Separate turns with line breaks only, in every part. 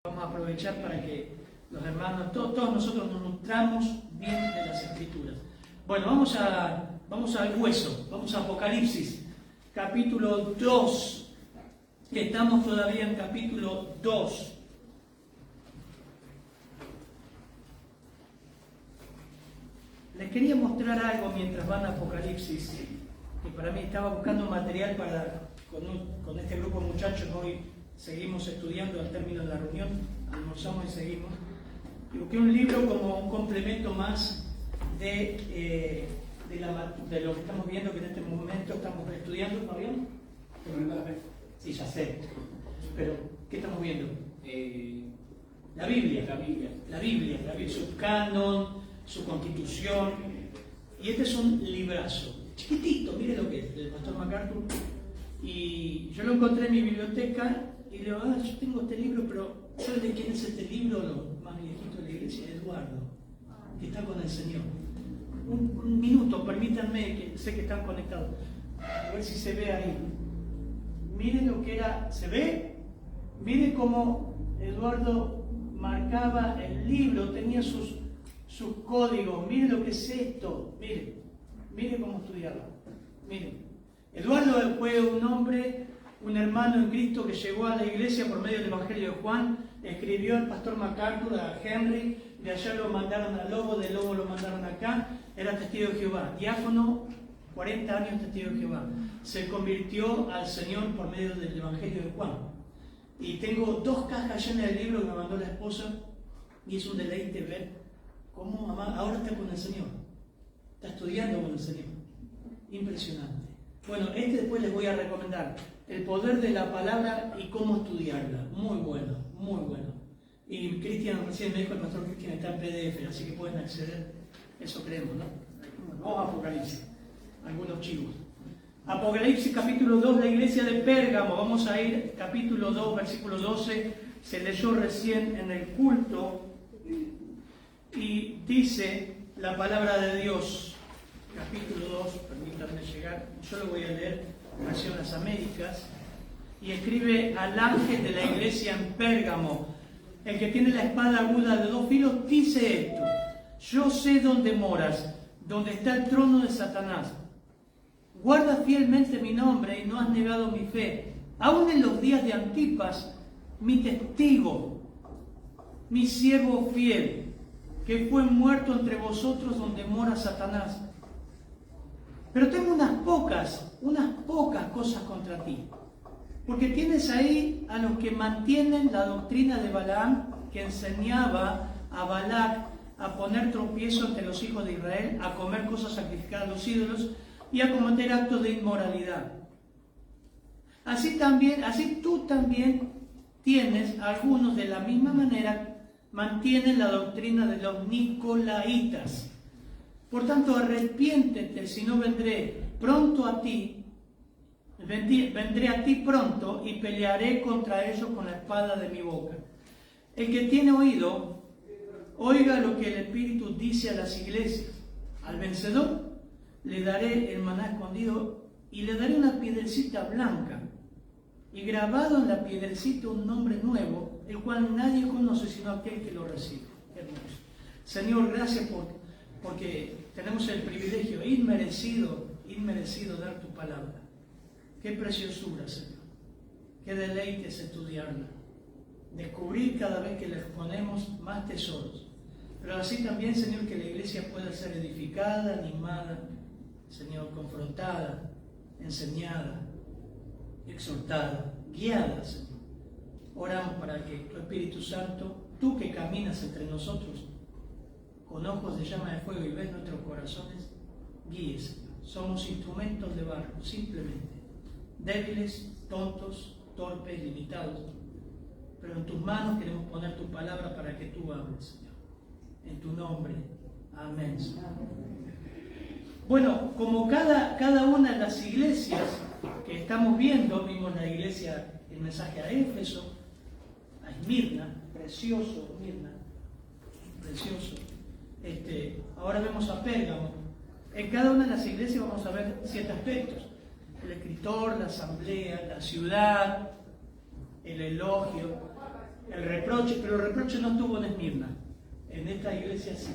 Vamos a aprovechar para que los hermanos, todos nosotros nos nutramos bien de las Escrituras. Bueno, vamos al hueso, vamos a Apocalipsis, capítulo 2, que estamos todavía en capítulo 2. Les quería mostrar algo mientras van a Apocalipsis, que para mí estaba buscando material con este grupo de muchachos. Hoy seguimos estudiando al término de la reunión, almorzamos y seguimos. Y busqué un libro como un complemento más de lo que estamos viendo, que en este momento estamos estudiando. ¿No bien? Sí, ya sé. Pero, ¿qué estamos viendo? La Biblia, su canon, su constitución. Y este es un librazo, chiquitito, mire lo que es, del pastor MacArthur. Y yo lo encontré en mi biblioteca y le digo, yo tengo este libro, pero ¿sabes de quién es este libro? Lo más viejito de la iglesia, Eduardo, que está con el Señor. Un minuto, permítanme, que sé que están conectados. A ver si se ve ahí. Miren lo que era, ¿se ve? Miren cómo Eduardo marcaba el libro, tenía sus códigos. Miren lo que es esto, miren cómo estudiaba. Miren, Eduardo fue un hombre, un hermano en Cristo que llegó a la iglesia por medio del Evangelio de Juan. Escribió al pastor MacArthur, a Henry, de allá lo mandaron a Lobo, de Lobo lo mandaron acá. Era testigo de Jehová, diácono, 40 años testigo de Jehová. Se convirtió al Señor por medio del Evangelio de Juan. Y tengo 2 cajas llenas de libros que me mandó la esposa, y es un deleite ver cómo mamá ahora está con el Señor, está estudiando con el Señor. Impresionante. Bueno, después les voy a recomendar El poder de la palabra y cómo estudiarla. Muy bueno, muy bueno. Y Cristian, recién me dijo, el pastor Cristian está en PDF, así que pueden acceder. Eso creemos, ¿no? Vamos a Apocalipsis. Algunos chivos. Apocalipsis capítulo 2, la iglesia de Pérgamo. Vamos a ir, capítulo 2, versículo 12. Se leyó recién en el culto. Y dice la palabra de Dios. Capítulo 2, permítanme llegar. Yo lo voy a leer, Nación Las Américas. Y escribe al ángel de la iglesia en Pérgamo, el que tiene la espada aguda de 2 filos, dice esto: yo sé dónde moras, donde está el trono de Satanás. Guarda fielmente mi nombre y no has negado mi fe. Aún en los días de Antipas, mi testigo, mi siervo fiel, que fue muerto entre vosotros donde mora Satanás. Pero tengo unas pocas cosas contra ti. Porque tienes ahí a los que mantienen la doctrina de Balaam, que enseñaba a Balac a poner tropiezo entre los hijos de Israel, a comer cosas sacrificadas a los ídolos y a cometer actos de inmoralidad. Así tú también tienes, algunos de la misma manera, mantienen la doctrina de los nicolaitas. Por tanto, arrepiéntete, si no vendré a ti pronto y pelearé contra ellos con la espada de mi boca. El que tiene oído, oiga lo que el Espíritu dice a las iglesias. Al vencedor le daré el maná escondido y le daré una piedrecita blanca y grabado en la piedrecita un nombre nuevo, el cual nadie conoce sino aquel que lo recibe. Hermoso. Señor, gracias porque tenemos el privilegio inmerecido dar tu palabra. Qué preciosura, Señor. Qué deleite es estudiarla. Descubrir cada vez que le exponemos más tesoros. Pero así también, Señor, que la iglesia pueda ser edificada, animada, Señor, confrontada, enseñada, exhortada, guiada, Señor. Oramos para que tu Espíritu Santo, tú que caminas entre nosotros, con ojos de llama de fuego y ves nuestros corazones, guíes, Señor. Somos instrumentos de barro, simplemente. Débiles, tontos, torpes, limitados. Pero en tus manos queremos poner tu palabra para que tú hables, Señor. En tu nombre. Amén, Señor. Bueno, como cada una de las iglesias que estamos viendo, vimos la iglesia, el mensaje a Éfeso, a Esmirna, precioso, Esmirna, precioso. Ahora vemos a Pérgamo. En cada una de las iglesias vamos a ver 7 aspectos: el escritor, la asamblea, la ciudad, el elogio, el reproche, pero el reproche no estuvo en Esmirna, en esta iglesia sí.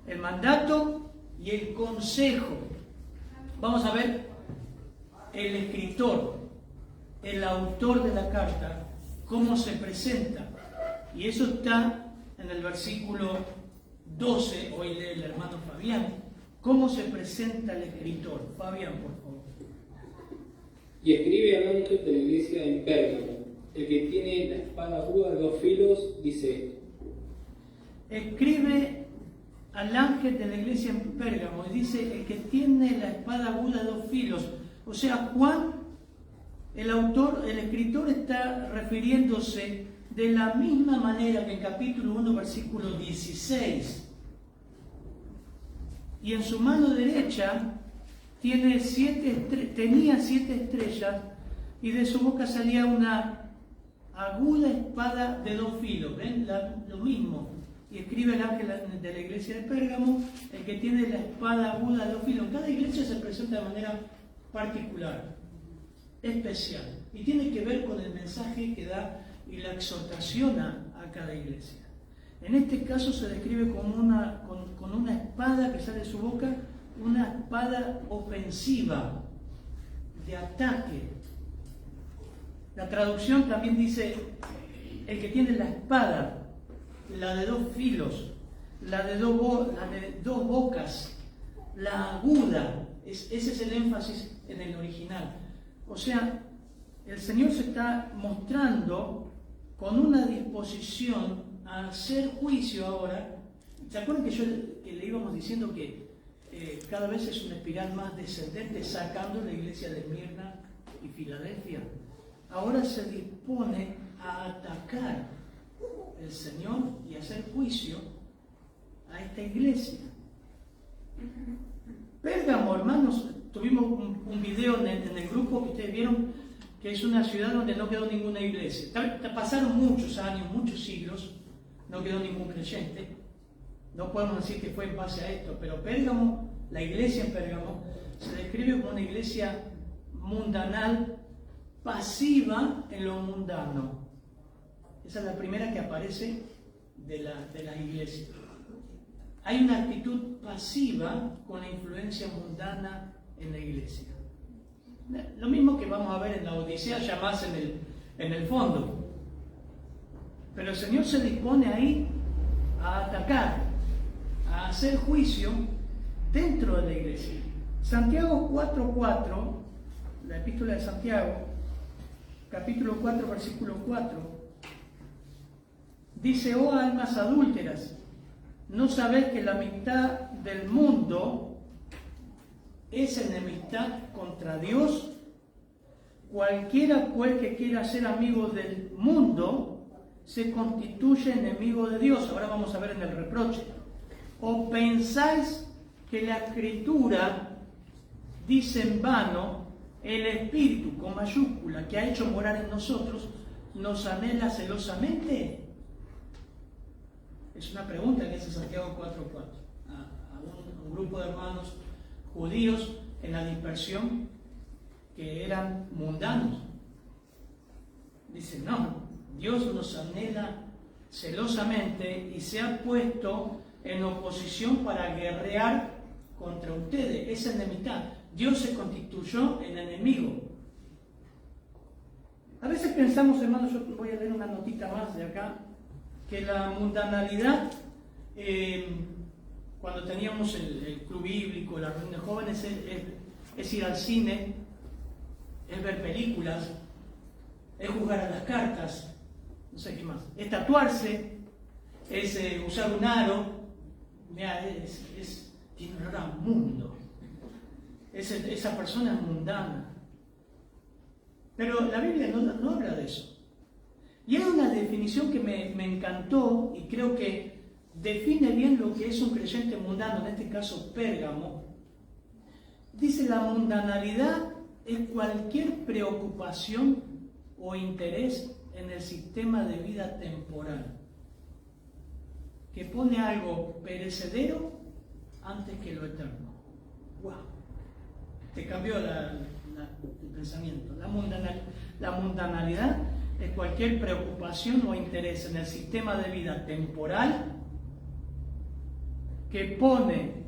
El mandato y el consejo. Vamos a ver el escritor, el autor de la carta, cómo se presenta. Y eso está en el versículo 12, hoy lee el hermano Fabián, cómo se presenta el escritor. Fabián, por favor.
Y escribe al ángel de la iglesia en Pérgamo, el que tiene la espada aguda de 2 filos, dice:
Escribe al ángel de la iglesia en Pérgamo y dice: el que tiene la espada aguda de 2 filos. O sea, Juan, el autor, el escritor, está refiriéndose de la misma manera que en capítulo 1, versículo 16. Y en su mano derecha tenía 7 estrellas, y de su boca salía una aguda espada de 2 filos. ¿Ven? Lo mismo. Y escribe el ángel de la iglesia de Pérgamo, el que tiene la espada aguda de 2 filos. Cada iglesia se presenta de manera particular, especial, y tiene que ver con el mensaje que da y la exhortación a cada iglesia. En este caso se describe con una espada que sale de su boca, una espada ofensiva, de ataque. La traducción también dice: el que tiene la espada, la de 2 filos, la de dos bocas, la aguda. Ese es el énfasis en el original. O sea, el Señor se está mostrando con una disposición a hacer juicio ahora. ¿Se acuerdan que le íbamos diciendo que cada vez es una espiral más descendente, sacando la iglesia de Esmirna y Filadelfia? Ahora se dispone a atacar el Señor y hacer juicio a esta iglesia. Pérgamo, hermanos, tuvimos un video en el grupo que ustedes vieron, que es una ciudad donde no quedó ninguna iglesia. Pasaron muchos años, muchos siglos, no quedó ningún creyente. No podemos decir que fue en base a esto, pero Pérgamo, la iglesia en Pérgamo, se describe como una iglesia mundanal, pasiva en lo mundano. Esa es la primera que aparece de la iglesia. Hay una actitud pasiva con la influencia mundana en la iglesia. Lo mismo que vamos a ver en la Odisea, ya más en el fondo. Pero el Señor se dispone ahí a atacar, a hacer juicio dentro de la iglesia. Santiago 4:4, la epístola de Santiago, capítulo 4, versículo 4, dice: oh almas adúlteras, ¿no sabéis que la mitad del mundo es enemistad contra Dios? Cualquiera pues que quiera ser amigo del mundo se constituye enemigo de Dios. Ahora vamos a ver en el reproche. ¿O pensáis que la Escritura dice en vano: el Espíritu, con mayúscula, que ha hecho morar en nosotros, nos anhela celosamente? Es una pregunta que hace Santiago 4:4 a un grupo de hermanos judíos en la dispersión que eran mundanos. Dice: no, Dios nos anhela celosamente y se ha puesto en oposición para guerrear contra ustedes. Esa enemistad. Dios se constituyó en enemigo. A veces pensamos, hermanos, yo voy a leer una notita más de acá, que la mundanalidad, cuando teníamos el club bíblico, la reunión de jóvenes, es ir al cine, es ver películas, es jugar a las cartas, no sé qué más, es tatuarse, es usar un aro. Mira, tiene un olor a mundo. Esa persona es mundana. Pero la Biblia no habla de eso. Y hay una definición que me encantó y creo que define bien lo que es un creyente mundano, en este caso Pérgamo. Dice: la mundanalidad es cualquier preocupación o interés en el sistema de vida temporal que pone algo perecedero antes que lo eterno. ¡Wow! Te cambió el pensamiento. La mundanalidad es cualquier preocupación o interés en el sistema de vida temporal que pone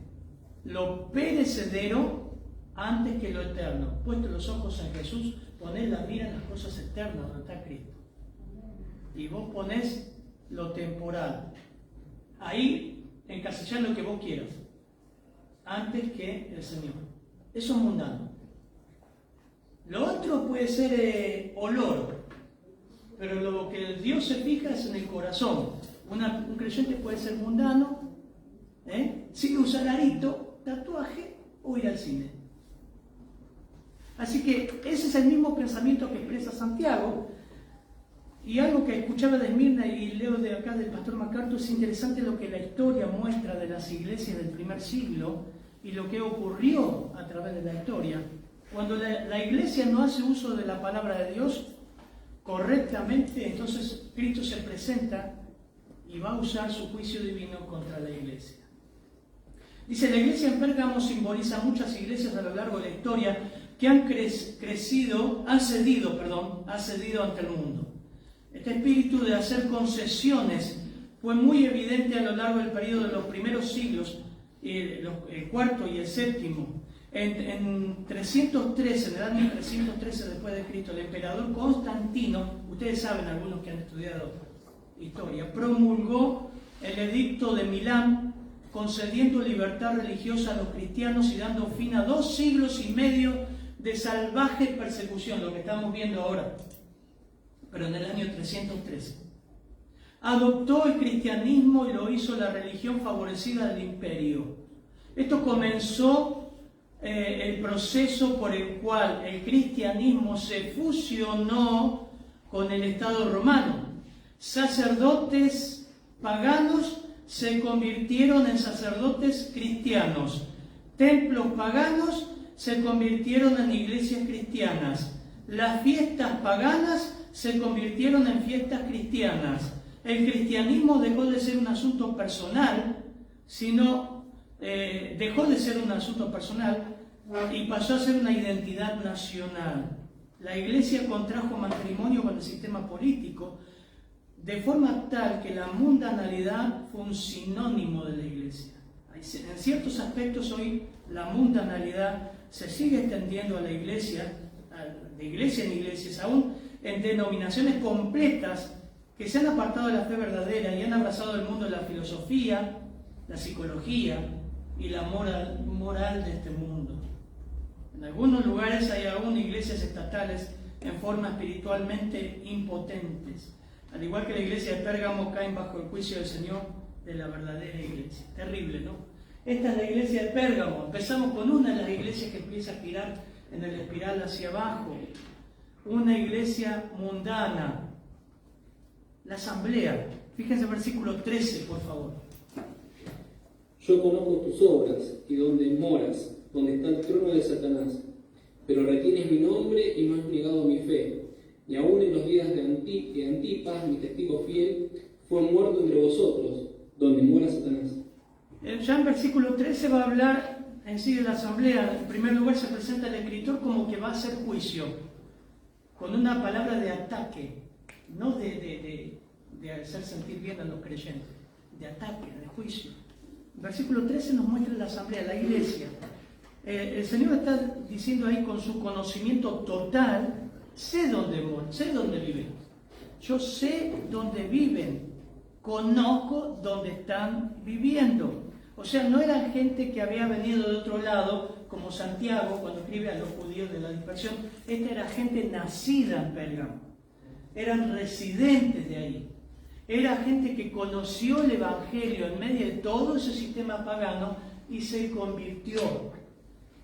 lo perecedero antes que lo eterno. Puesto los ojos en Jesús, ponés la mira en las cosas eternas donde está Cristo. Y vos ponés lo temporal. Ahí encasillar lo que vos quieras, antes que el Señor. Eso es mundano. Lo otro puede ser olor, pero lo que Dios se fija es en el corazón. Un creyente puede ser mundano, sin usar arito, tatuaje o ir al cine. Así que ese es el mismo pensamiento que expresa Santiago. Y algo que escuchaba de Esmirna y leo de acá del pastor MacArthur, es interesante lo que la historia muestra de las iglesias del primer siglo y lo que ocurrió a través de la historia. Cuando la iglesia no hace uso de la palabra de Dios correctamente, entonces Cristo se presenta y va a usar su juicio divino contra la iglesia. Dice, la iglesia en Pérgamo simboliza muchas iglesias a lo largo de la historia que han cedido ante el mundo. Este espíritu de hacer concesiones fue muy evidente a lo largo del periodo de los primeros siglos, el cuarto y el séptimo. En 313, en el año 313 después de Cristo, el emperador Constantino, ustedes saben, algunos que han estudiado historia, promulgó el edicto de Milán, concediendo libertad religiosa a los cristianos y dando fin a 2 siglos y medio de salvaje persecución, lo que estamos viendo ahora, pero en el año 313. Adoptó el cristianismo y lo hizo la religión favorecida del imperio. Esto comenzó el proceso por el cual el cristianismo se fusionó con el Estado romano. Sacerdotes paganos se convirtieron en sacerdotes cristianos. Templos paganos se convirtieron en iglesias cristianas. Las fiestas paganas se convirtieron en fiestas cristianas. El cristianismo dejó de ser un asunto personal, dejó de ser un asunto personal y pasó a ser una identidad nacional. La iglesia contrajo matrimonio con el sistema político, de forma tal que la mundanalidad fue un sinónimo de la iglesia. En ciertos aspectos hoy la mundanalidad se sigue extendiendo a la iglesia, de iglesia en iglesias, aún en denominaciones completas que se han apartado de la fe verdadera y han abrazado el mundo de la filosofía, la psicología y la moral de este mundo. En algunos lugares hay aún iglesias estatales en forma espiritualmente impotentes. Al igual que la iglesia de Pérgamo, caen bajo el juicio del Señor de la verdadera iglesia. Terrible, ¿no? Esta es la iglesia de Pérgamo. Empezamos con una de las iglesias que empieza a girar en el espiral hacia abajo. Una iglesia mundana. La asamblea. Fíjense el versículo 13, por favor.
Yo conozco tus obras y donde moras, donde está el trono de Satanás, pero retienes mi nombre y no has negado mi fe. Y aún en los días de Antipas, mi testigo fiel, fue muerto entre vosotros, donde mora Satanás.
Ya en versículo 13 va a hablar en sí de la asamblea. En primer lugar se presenta el escritor como que va a hacer juicio, con una palabra de ataque, no de hacer sentir bien a los creyentes, de ataque, de juicio. En versículo 13 nos muestra la asamblea, la iglesia. El Señor está diciendo ahí con su conocimiento total, sé dónde moran, sé dónde viven. Yo sé dónde viven, conozco dónde están viviendo. O sea, no eran gente que había venido de otro lado, como Santiago cuando escribe a los judíos de la dispersión. Esta era gente nacida en Pérgamo. Eran residentes de ahí. Era gente que conoció el Evangelio en medio de todo ese sistema pagano y se convirtió,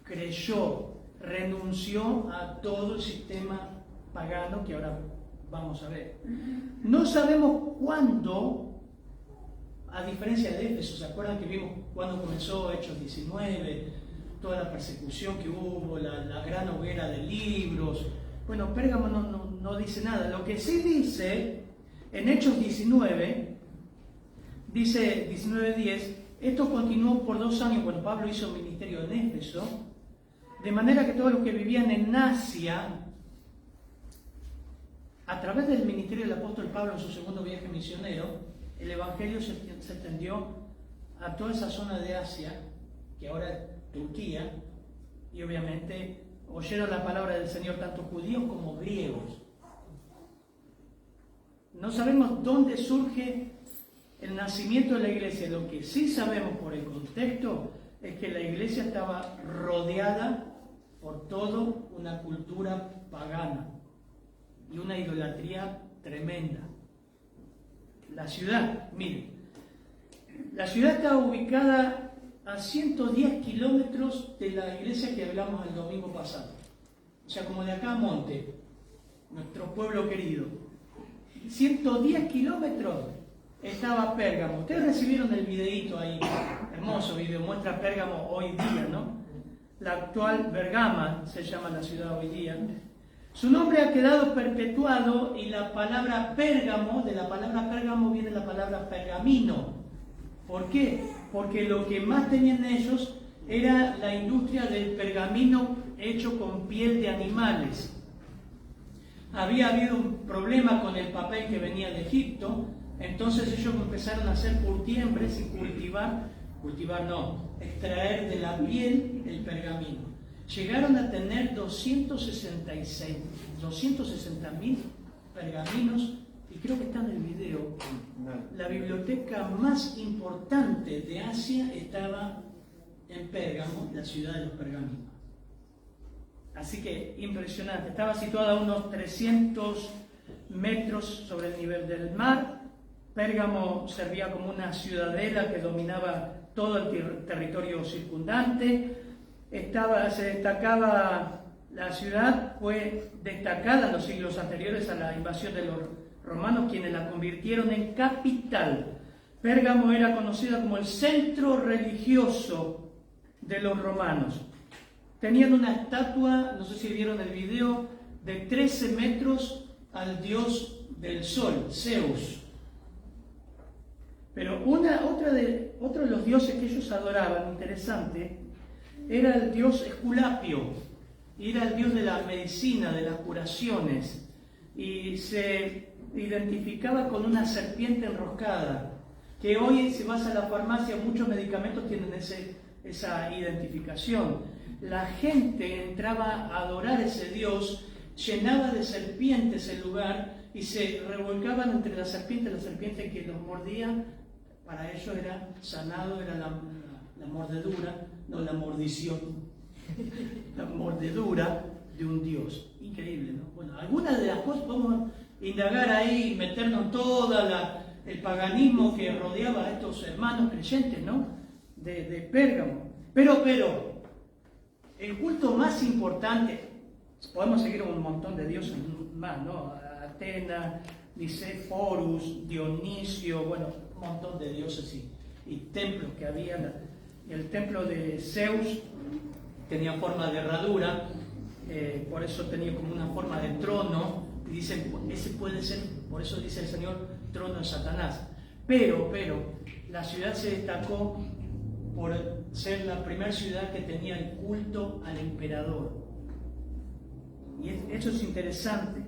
creyó, renunció a todo el sistema pagano que ahora vamos a ver. No sabemos cuándo, a diferencia de Éfeso, ¿se acuerdan que vimos cuándo comenzó Hechos 19, toda la persecución que hubo, la gran hoguera de libros? Bueno, Pérgamo no dice nada. Lo que sí dice, en Hechos 19, dice 19:10, esto continuó por 2 años cuando Pablo hizo ministerio en Éfeso, de manera que todos los que vivían en Asia a través del ministerio del apóstol Pablo en su segundo viaje misionero, el evangelio se extendió a toda esa zona de Asia, que ahora es Turquía, y obviamente oyeron la palabra del Señor tanto judíos como griegos. No sabemos dónde surge el nacimiento de la iglesia. Lo que sí sabemos por el contexto es que la iglesia estaba rodeada por toda una cultura pagana y una idolatría tremenda. La ciudad, miren, la ciudad estaba ubicada a 110 kilómetros de la iglesia que hablamos el domingo pasado. O sea, como de acá a Monte, nuestro pueblo querido. 110 kilómetros estaba Pérgamo. Ustedes recibieron el videíto ahí, hermoso video, muestra Pérgamo hoy día, ¿no? La actual Bergama se llama la ciudad hoy día. Su nombre ha quedado perpetuado y la palabra Pérgamo, de la palabra Pérgamo viene la palabra pergamino. ¿Por qué? Porque lo que más tenían ellos era la industria del pergamino hecho con piel de animales. Había habido un problema con el papel que venía de Egipto, entonces ellos empezaron a hacer curtiembres y extraer de la piel el pergamino. Llegaron a tener 260.000 pergaminos, y creo que está en el video. La biblioteca más importante de Asia estaba en Pérgamo, la ciudad de los pergaminos. Así que impresionante. Estaba situada a unos 300 metros sobre el nivel del mar. Pérgamo servía como una ciudadela que dominaba todo el territorio circundante. La ciudad fue destacada en los siglos anteriores a la invasión de los romanos, quienes la convirtieron en capital. Pérgamo era conocida como el centro religioso de los romanos. Tenían una estatua, no sé si vieron el video, de 13 metros al dios del sol, Zeus. Pero otro de los dioses que ellos adoraban, interesante, era el dios Esculapio, era el dios de la medicina, de las curaciones, y se identificaba con una serpiente enroscada, que hoy si vas a la farmacia muchos medicamentos tienen esa identificación. La gente entraba a adorar a ese dios, llenaba de serpientes el lugar y se revolcaban entre las serpientes que los mordían. Para ellos era sanado, era la mordedura, no la mordición, la mordedura de un dios. Increíble, ¿no? Bueno, algunas de las cosas podemos indagar ahí, meternos en todo el paganismo que rodeaba a estos hermanos creyentes, ¿no? De Pérgamo. Pero, el culto más importante, podemos seguir un montón de dioses más, ¿no? Atenas, Nicephorus, Dionisio, bueno, un montón de dioses y templos que había. El templo de Zeus tenía forma de herradura, por eso tenía como una forma de trono, y dicen, ese puede ser, por eso dice el Señor, trono de Satanás. Pero, la ciudad se destacó por ser la primera ciudad que tenía el culto al emperador. Y eso es interesante.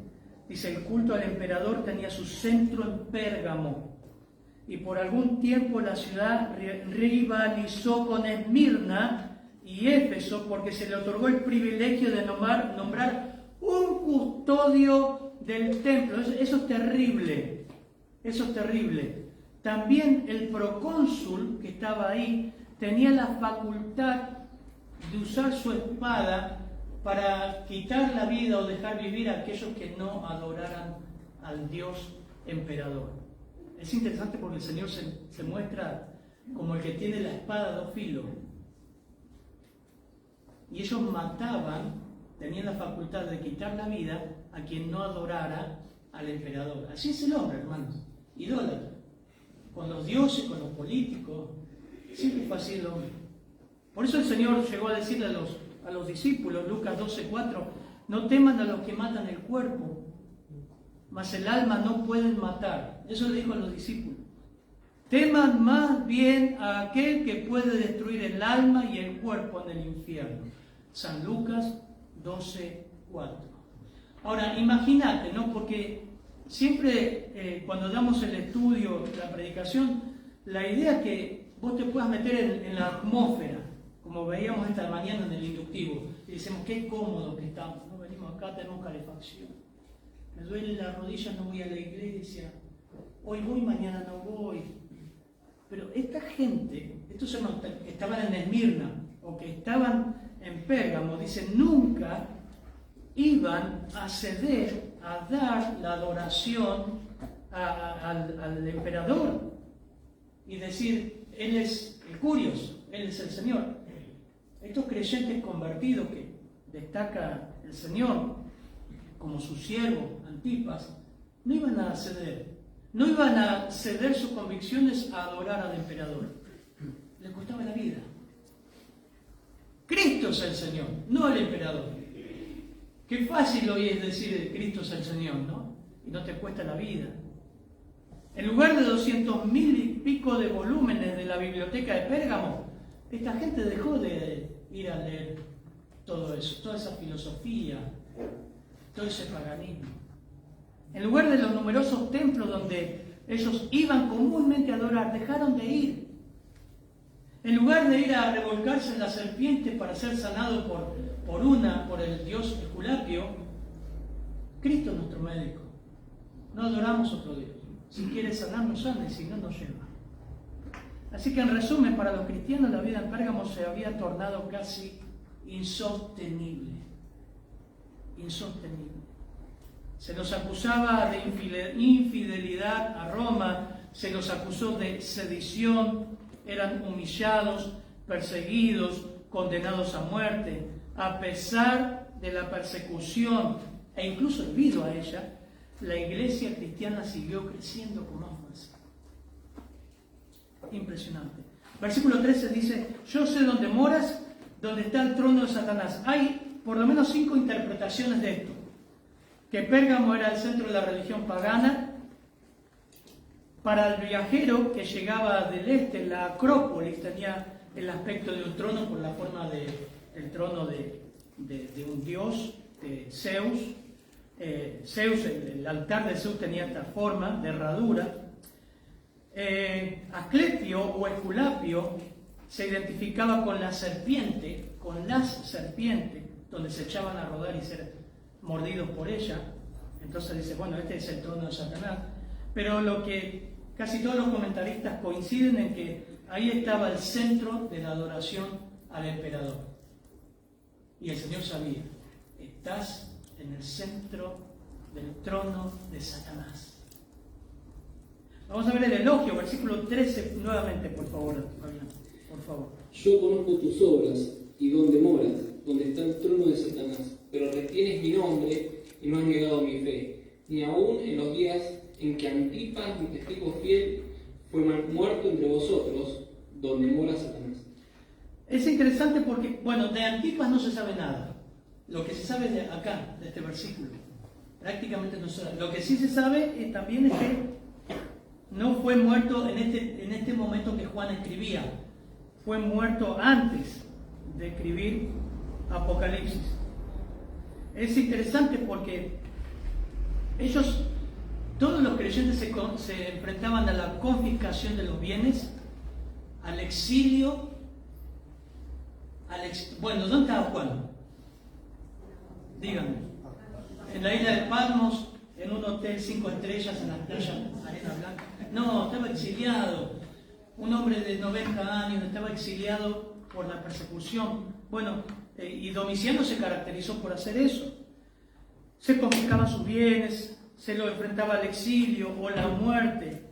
Dice, el culto al emperador tenía su centro en Pérgamo. Y por algún tiempo la ciudad rivalizó con Esmirna y Éfeso porque se le otorgó el privilegio de nombrar un custodio del templo. Eso es terrible. Eso es terrible. También el procónsul que estaba ahí tenía la facultad de usar su espada para quitar la vida o dejar vivir a aquellos que no adoraran al Dios emperador. Es interesante porque el Señor se muestra como el que tiene la espada de dos filos. Y ellos mataban, tenían la facultad de quitar la vida a quien no adorara al emperador. Así es el hombre, hermanos, idólatra. Con los dioses, con los políticos, siempre fue así el hombre. Por eso el Señor llegó a decirle a los discípulos, Lucas 12:4, no teman a los que matan el cuerpo, mas el alma no pueden matar. Eso le dijo a los discípulos. Teman más bien a aquel que puede destruir el alma y el cuerpo en el infierno. San Lucas 12:4. Ahora, imagínate, ¿no? Porque siempre cuando damos el estudio, la predicación, la idea es que vos te puedas meter en la atmósfera, como veíamos esta mañana en el inductivo, y decimos qué cómodos que estamos, ¿no? Venimos acá, tenemos calefacción, me duele la rodilla, no voy a la iglesia, hoy voy, mañana no voy. Pero esta gente, estos hermanos que estaban en Esmirna o que estaban en Pérgamo, dicen, nunca iban a ceder a dar la adoración al emperador y decir, Él es el Curios, Él es el Señor. Estos creyentes convertidos que destaca el Señor como su siervo, Antipas, no iban a ceder. No iban a ceder sus convicciones a adorar al emperador. Les costaba la vida. Cristo es el Señor, no el emperador. Qué fácil hoy es decir Cristo es el Señor, ¿no? Y no te cuesta la vida. En lugar de 200.000 y pico de volúmenes de la biblioteca de Pérgamo, esta gente dejó de ir a leer todo eso, toda esa filosofía, todo ese paganismo. En lugar de los numerosos templos donde ellos iban comúnmente a adorar, dejaron de ir. En lugar de ir a revolcarse en la serpiente para ser sanado por el dios Esculapio, Cristo es nuestro médico. No adoramos otro Dios. Si quiere sanarnos, sane, si no, nos lleva. Así que en resumen, para los cristianos la vida en Pérgamo se había tornado casi insostenible. Insostenible. Se los acusaba de infidelidad a Roma, se los acusó de sedición, eran humillados, perseguidos, condenados a muerte. A pesar de la persecución e incluso debido a ella, la iglesia cristiana siguió creciendo con más fuerza. Impresionante. Versículo 13 dice, yo sé dónde moras, donde está el trono de Satanás. Hay por lo menos 5 interpretaciones de esto. Que Pérgamo era el centro de la religión pagana. Para el viajero que llegaba del este, la Acrópolis tenía el aspecto de un trono por la forma del trono de un dios, de Zeus. Zeus, el altar de Zeus tenía esta forma de herradura. Asclepio o Esculapio se identificaba con la serpiente, con las serpientes, donde se echaban a rodar y ser mordidos por ella. Entonces dice, bueno, este es el trono de Satanás. Pero lo que casi todos los comentaristas coinciden en que ahí estaba el centro de la adoración al emperador. Y el Señor sabía, estás en el centro del trono de Satanás. Vamos a ver el elogio, versículo 13 nuevamente, por favor, Fabián, por favor.
Yo conozco tus obras y dónde moras, donde está el trono de Satanás, pero retienes mi nombre y no has negado mi fe, ni aun en los días en que Antipas, mi testigo fiel, fue muerto entre vosotros, donde mora Satanás.
Es interesante porque, bueno, de Antipas no se sabe nada. Lo que se sabe de acá, de este versículo, prácticamente no se sabe. Lo que sí se sabe también es que no fue muerto en este momento que Juan escribía. Fue muerto antes de escribir Apocalipsis. Es interesante porque ellos, todos los creyentes se enfrentaban a la confiscación de los bienes, al exilio, bueno, ¿dónde estaba Juan? Díganme. En la isla de Patmos, en un hotel 5 estrellas en la playa Arena Blanca. No, estaba exiliado. Un hombre de 90 años estaba exiliado por la persecución. Bueno, y Domiciano se caracterizó por hacer eso. Se confiscaban sus bienes, se lo enfrentaba al exilio o la muerte.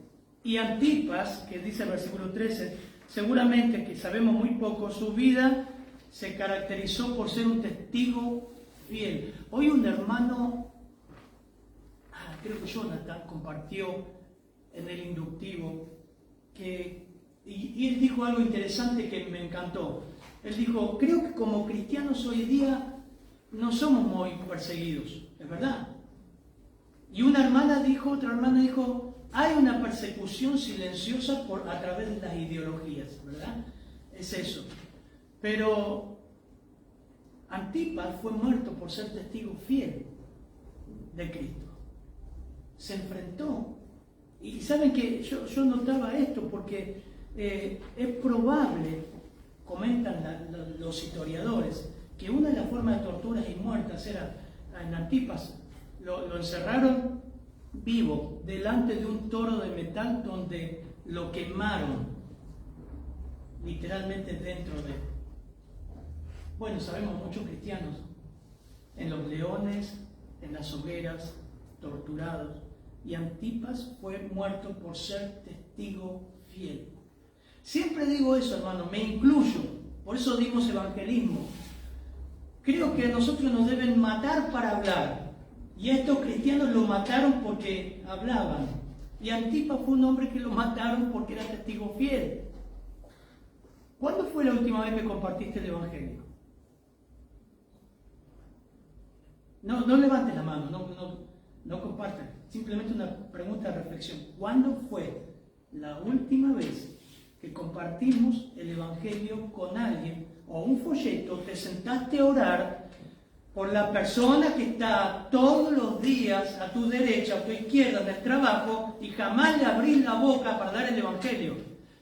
Y Antipas, que dice el versículo 13, seguramente que sabemos muy poco, su vida se caracterizó por ser un testigo fiel. Hoy un hermano, creo que Jonathan, compartió en el inductivo y él dijo algo interesante que me encantó. Él dijo, creo que como cristianos hoy día no somos muy perseguidos, es verdad. Y otra hermana dijo, hay una persecución silenciosa a través de las ideologías, ¿verdad? Es eso. Pero Antipas fue muerto por ser testigo fiel de Cristo. se enfrentó. Y saben que yo notaba esto porque es probable, comentan los historiadores, que una de las formas de torturas y muertas era en Antipas. Lo encerraron vivo delante de un toro de metal donde lo quemaron literalmente dentro de él. Bueno, sabemos muchos cristianos en los leones, en las hogueras, torturados, y Antipas fue muerto por ser testigo fiel. Siempre digo eso, hermano, me incluyo, por eso dimos evangelismo. Creo que a nosotros nos deben matar para hablar, y estos cristianos lo mataron porque hablaban, y Antipas fue un hombre que lo mataron porque era testigo fiel. ¿Cuándo fue la última vez que compartiste el evangelio? No levantes la mano, no compartas. Simplemente una pregunta de reflexión. ¿Cuándo fue la última vez que compartimos el evangelio con alguien o un folleto, te sentaste a orar por la persona que está todos los días a tu derecha o a tu izquierda en el trabajo y jamás le abrís la boca para dar el evangelio?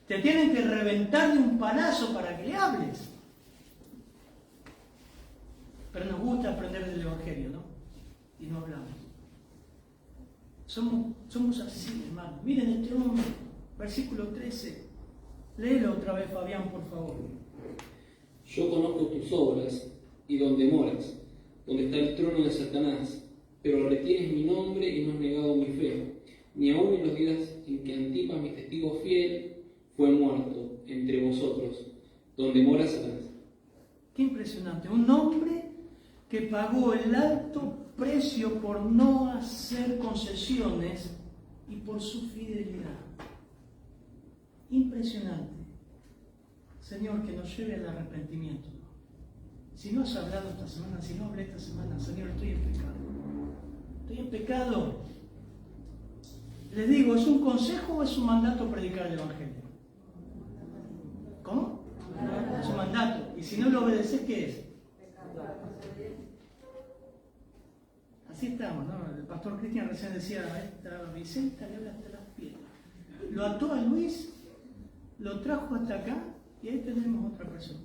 Te tienen que reventar de un palazo para que le hables. Pero nos gusta aprender del evangelio, ¿no? Y no hablamos. Somos así, hermano. Miren este hombre, versículo 13. Léelo otra vez, Fabián, por favor.
Yo conozco tus obras y donde moras, donde está el trono de Satanás, pero retienes mi nombre y no has negado mi fe, ni aun en los días en que Antipas, mi testigo fiel, fue muerto entre vosotros, donde mora Satanás.
Qué impresionante. Un hombre que pagó el alto precio por no hacer concesiones y por su fidelidad. Impresionante. Señor, que nos lleve al arrepentimiento. Si no has hablado esta semana, si no hablé esta semana, Señor, estoy en pecado. Estoy en pecado. Les digo, ¿es un consejo o es un mandato predicar el Evangelio? ¿Cómo? Es un mandato. Y si no lo obedeces, ¿qué es? Así estamos, ¿no? El pastor Cristian recién decía, a esta Vicenta le habla hasta las piedras. Lo ató a Luis, lo trajo hasta acá y ahí tenemos otra persona.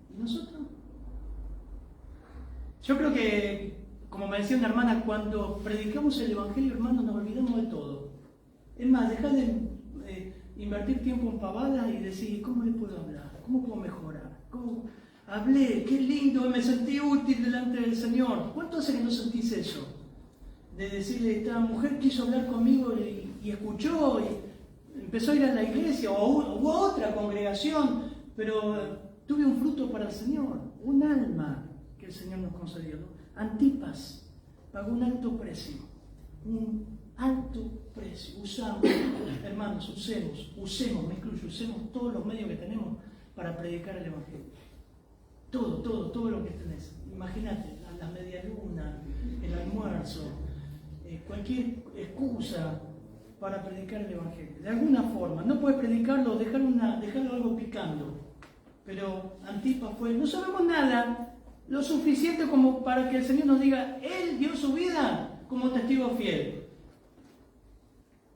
¿Y nosotros? Yo creo que, como me decía una hermana, cuando predicamos el Evangelio, hermano, nos olvidamos de todo. Es más, dejá de invertir tiempo en pavadas y decir, ¿cómo le puedo hablar? ¿Cómo puedo mejorar? ¿Cómo? Hablé, qué lindo, me sentí útil delante del Señor. ¿Cuánto hace que no sentís eso? De decirle, esta mujer quiso hablar conmigo y escuchó, y empezó a ir a la iglesia o hubo otra congregación, pero tuve un fruto para el Señor, un alma que el Señor nos concedió, ¿no? Antipas pagó un alto precio, usamos, hermanos, usemos, me incluyo, usemos todos los medios que tenemos para predicar el Evangelio. Todo lo que tenés. Imagínate, la media luna, el almuerzo, cualquier excusa para predicar el Evangelio. De alguna forma, no puedes predicarlo, dejarlo algo picando. Pero Antipas fue, no sabemos nada, lo suficiente como para que el Señor nos diga, Él dio su vida como testigo fiel.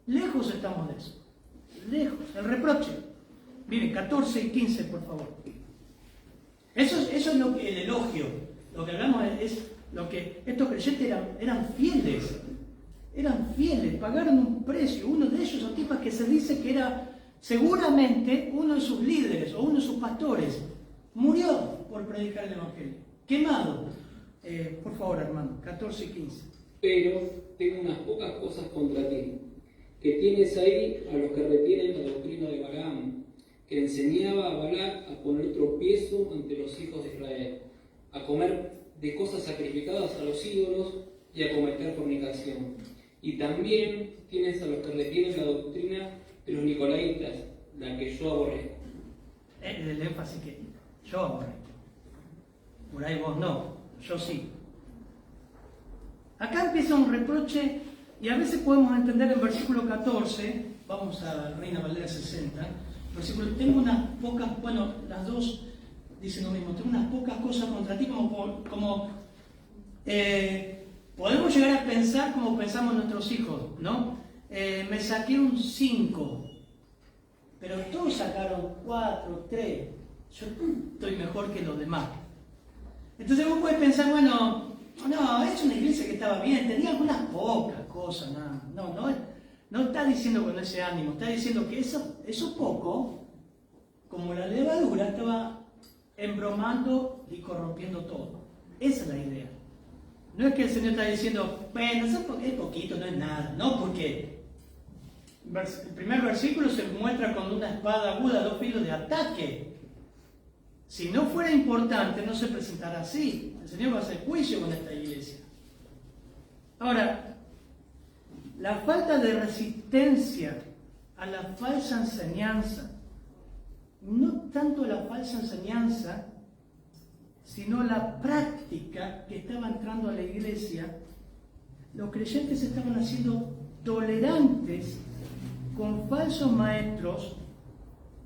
Lejos estamos de eso. Lejos. El reproche. Miren, 14 y 15, por favor. Eso es lo que el elogio. Lo que hablamos es lo que estos creyentes eran fieles. Eran fieles, pagaron un precio. Uno de ellos, Antipas, que se dice que era seguramente uno de sus líderes o uno de sus pastores, murió por predicar el Evangelio. Quemado. Por favor, hermano, 14 y 15.
Pero tengo unas pocas cosas contra ti, que tienes ahí a los que retienen la doctrina de Balaam, que enseñaba a Balac a poner tropiezo ante los hijos de Israel, a comer de cosas sacrificadas a los ídolos y a cometer fornicación. Y también tienes a los que retienen la doctrina de los nicolaitas, la que yo aborrezco.
El énfasis que yo aborrezco. Por ahí vos no, yo sí. Acá empieza un reproche y a veces podemos entender en versículo 14, vamos a Reina Valera 60, versículo, tengo unas pocas, bueno, las dos dicen lo mismo, tengo unas pocas cosas contra ti, como Podemos llegar a pensar como pensamos nuestros hijos, ¿no? Me saqué un 5, pero todos sacaron 4, 3. Yo estoy mejor que los demás. Entonces vos puedes pensar, bueno, no, es una iglesia que estaba bien, tenía algunas pocas cosas, nada. No está diciendo con ese ánimo, está diciendo que eso poco, como la levadura, estaba embromando y corrompiendo todo. Esa es la idea. No es que el Señor está diciendo, bueno, es poquito, no es nada. No, porque el primer versículo se muestra con una espada aguda, 2 filos de ataque. Si no fuera importante, no se presentará así. El Señor va a hacer juicio con esta iglesia. Ahora, la falta de resistencia a la falsa enseñanza, no tanto la falsa enseñanza, sino la práctica que estaba entrando a la iglesia, los creyentes estaban haciendo tolerantes con falsos maestros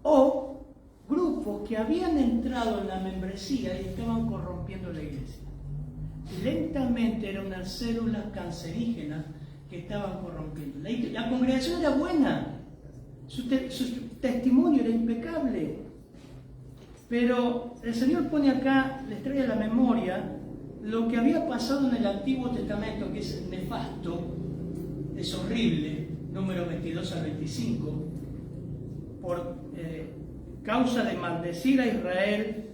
o grupos que habían entrado en la membresía y estaban corrompiendo la iglesia. Lentamente eran unas células cancerígenas que estaban corrompiendo. La congregación era buena, su testimonio era impecable, pero el Señor pone acá, les trae a la memoria lo que había pasado en el Antiguo Testamento, que es nefasto, es horrible, número 22 al 25, por causa de maldecir a Israel,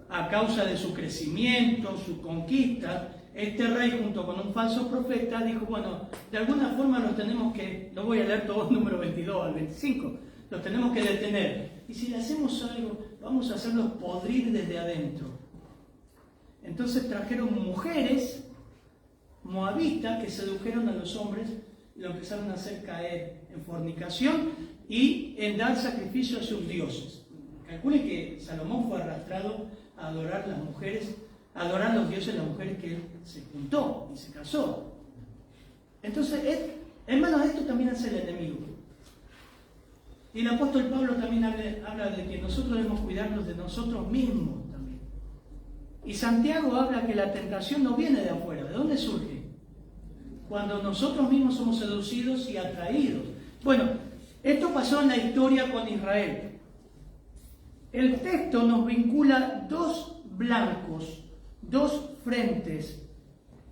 a causa de su crecimiento, su conquista. Este rey, junto con un falso profeta, dijo, bueno, de alguna forma lo voy a leer todo, número 22 al 25, los tenemos que detener. Y si le hacemos algo, vamos a hacerlos podrir desde adentro. Entonces trajeron mujeres moabitas que sedujeron a los hombres y lo empezaron a hacer caer en fornicación y en dar sacrificio a sus dioses. Calculen que Salomón fue arrastrado a adorar las mujeres, a adorar a los dioses de las mujeres que él se juntó y se casó. Entonces, hermanos, esto también hace el enemigo. Y el apóstol Pablo también habla de que nosotros debemos cuidarnos de nosotros mismos también. Y Santiago habla que la tentación no viene de afuera. ¿De dónde surge? Cuando nosotros mismos somos seducidos y atraídos. Bueno, esto pasó en la historia con Israel. El texto nos vincula dos blancos, dos frentes,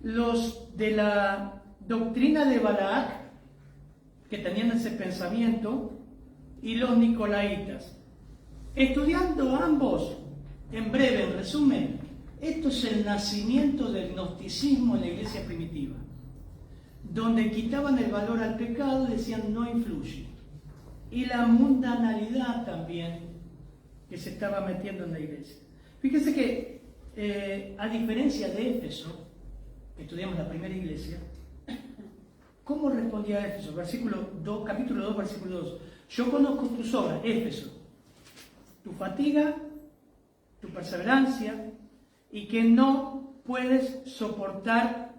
los de la doctrina de Balac, que tenían ese pensamiento, y los nicolaitas. Estudiando ambos, en breve, en resumen, esto es el nacimiento del gnosticismo en la iglesia primitiva, donde quitaban el valor al pecado y decían no influye. Y la mundanalidad también que se estaba metiendo en la iglesia. Fíjense que a diferencia de Éfeso, que estudiamos la primera iglesia, ¿cómo respondía Éfeso? Capítulo 2, versículo 2. Yo conozco tus obras, Éfeso, tu fatiga, tu perseverancia, y que no puedes soportar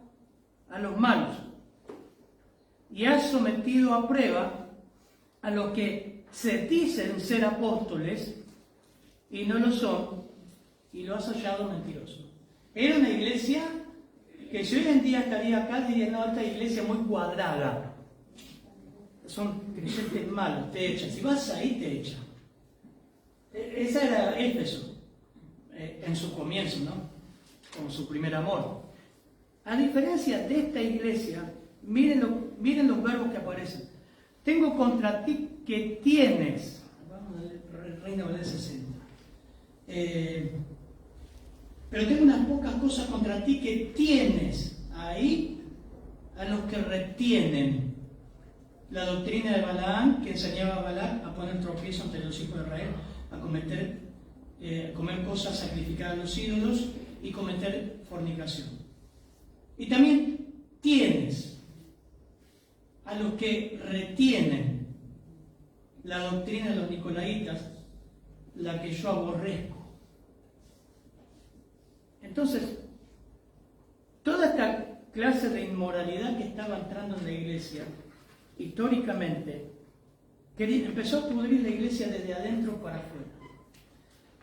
a los malos. Y has sometido a prueba a los que se dicen ser apóstoles y no lo son, y lo has hallado mentiroso. Era una iglesia que si hoy en día estaría acá, diría, no, esta iglesia muy cuadrada. Son creyentes malos, te echan. Si vas ahí, te echan. Esa era Éfeso, en su comienzo, ¿no? Como su primer amor. A diferencia de esta iglesia, miren los verbos que aparecen. Tengo contra ti que tienes. Vamos a leer Reina Valera 60. Pero tengo unas pocas cosas contra ti que tienes ahí a los que retienen la doctrina de Balaam, que enseñaba a Balac a poner tropiezo ante los hijos de Israel, a comer cosas sacrificadas a los ídolos y cometer fornicación. Y también tienes a los que retienen la doctrina de los nicolaitas, la que yo aborrezco. Entonces, toda esta clase de inmoralidad que estaba entrando en la iglesia, históricamente, empezó a pudrir la iglesia desde adentro para afuera.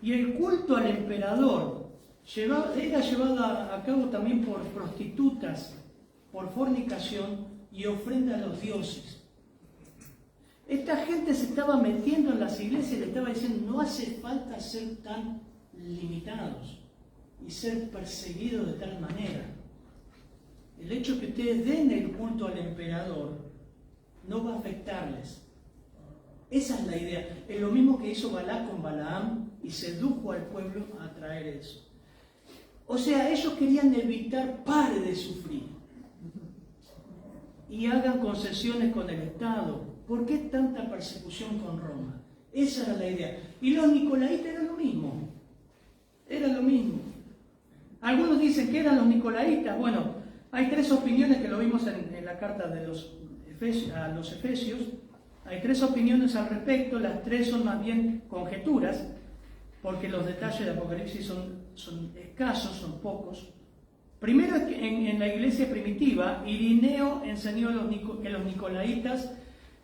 Y el culto al emperador era llevado a cabo también por prostitutas, por fornicación y ofrenda a los dioses. Esta gente se estaba metiendo en las iglesias y le estaba diciendo, no hace falta ser tan limitados y ser perseguidos de tal manera. El hecho que ustedes den el culto al emperador no va a afectarles. Esa es la idea. Es lo mismo que hizo Balac con Balaam y sedujo al pueblo a traer eso. O sea, ellos querían evitar pare de sufrir y hagan concesiones con el Estado. ¿Por qué tanta persecución con Roma? Esa era la idea. Y los nicolaitas eran lo mismo. Era lo mismo. Algunos dicen que eran los nicolaitas. Bueno, hay tres opiniones que lo vimos en la carta de a los Efesios. Hay tres opiniones al respecto. Las tres son más bien conjeturas, porque los detalles de Apocalipsis son escasos, son pocos. Primero, en la iglesia primitiva, Irineo enseñó que los nicolaitas